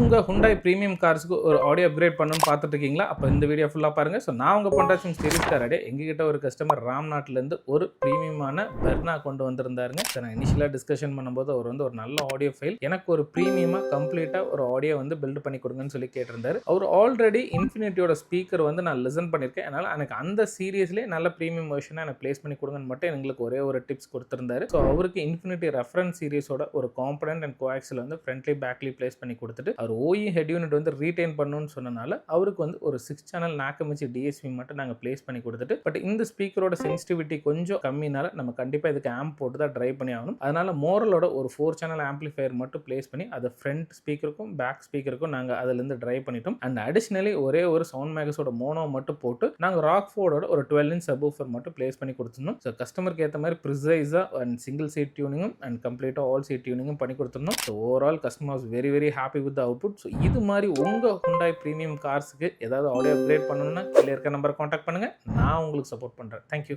உங்கள் Hyundai premium கார்ஸ்க்கு ஒரு audio upgrade பண்ணணும்னு பார்த்துட்டு இருக்கீங்களா? அப்போ இந்த வீடியோ ஃபுல்லாக பாருங்கள். ஸோ நான் உங்கள் பொண்டாட்சி சீரிஸ் காரடே எங்ககிட்ட ஒரு கஸ்டமர் ராம்நாட்டிலேருந்து ஒரு ப்ரீமியமான பெர்னா கொண்டு வந்திருந்தாருங்க. ஸோ நான் இனிஷியலாக டிஸ்கஷன் பண்ணும்போது அவர் வந்து ஒரு நல்ல ஆடியோ ஃபைல் எனக்கு ஒரு ப்ரீமியமாக கம்ப்ளீட்டாக ஒரு ஆடியோ வந்து பில்ட் பண்ணி கொடுங்கன்னு சொல்லி கேட்டிருந்தாரு. அவர் ஆல்ரெடி இன்ஃபினிட்டியோட ஸ்பீக்கர் வந்து நான் லிசன் பண்ணியிருக்கேன். அதனால் எனக்கு அந்த சீரியஸ்லேயே நல்ல ப்ரீமியம் வெர்ஷனாக எனக்கு ப்ளேஸ் பண்ணி கொடுங்கன்னு மட்டும் எங்களுக்கு ஒரே ஒரு டிப்ஸ் கொடுத்துருந்தாரு. ஸோ அவருக்கு இன்ஃபினிட்டி ரெஃபரன்ஸ் சீரிஸோட ஒரு காம்பனன்ட் அண்ட் கோஆக்சில் வந்து ஃப்ரண்ட்லி பேக்லி ப்ளேஸ் பண்ணி கொடுத்துட்டு அவர் ஓஇ ஹெட் யூனிட் வந்து ரீடைன் பண்ணணும்னு சொன்னனால அவருக்கு வந்து ஒரு 6 சேனல் நாக்கமிச்சி டிஎஸ்பி மட்டும் நாங்கள் ப்ளேஸ் பண்ணி கொடுத்துட்டு பட் இந்த ஸ்பீக்கரோட சென்சிட்டிவிட்டி கொஞ்சம் கம்மினால நம்ம கண்டிப்பாக இதுக்கு ஆம்ப் போட்டு தான் ட்ரைவ் பண்ணி ஆகணும். அதனால மோரலோட ஒரு 4 சேனல் ஆம்பிளிஃபையர் மட்டும் ப்ளேஸ் பண்ணி அதை ஃப்ரண்ட் ஸ்பீக்கருக்கும் பேக் ஸ்பீக்கருக்கும் நாங்கள் அதிலிருந்து ட்ரைவ் பண்ணிட்டோம். அண்ட் அடிஷ்னலி ஒரே ஒரு சவுண்ட் மேகஸோட மோனோ மட்டும் போட்டு நாங்கள் ராக்ஃபோர்டோட ஒரு 12 இன்ச் சப்வூஃபர் மட்டும் ப்ளேஸ் பண்ணி கொடுத்துருந்தோம். ஸோ கஸ்டமருக்கு ஏற்ற மாதிரி ப்ரிசைஸாக அண்ட் சிங்கிள் சீட் டியூனிங்கும் அண்ட் கம்ப்ளீட்டாக ஆல் சீட் டியூனிங்கும் பண்ணி கொடுத்துருந்தோம். So overall customer was very very happy with the output. So இது மாதிரி உங்கள் Hyundai ப்ரீமியம் கார்ஸுக்கு ஏதாவது ஆடியோ அப்கிரேட் பண்ணணும்னா கீழே இருக்க நம்பரை காண்டாக்ட் பண்ணுங்கள். நான் உங்களுக்கு சப்போர்ட் பண்ணுறேன். தேங்க்யூ.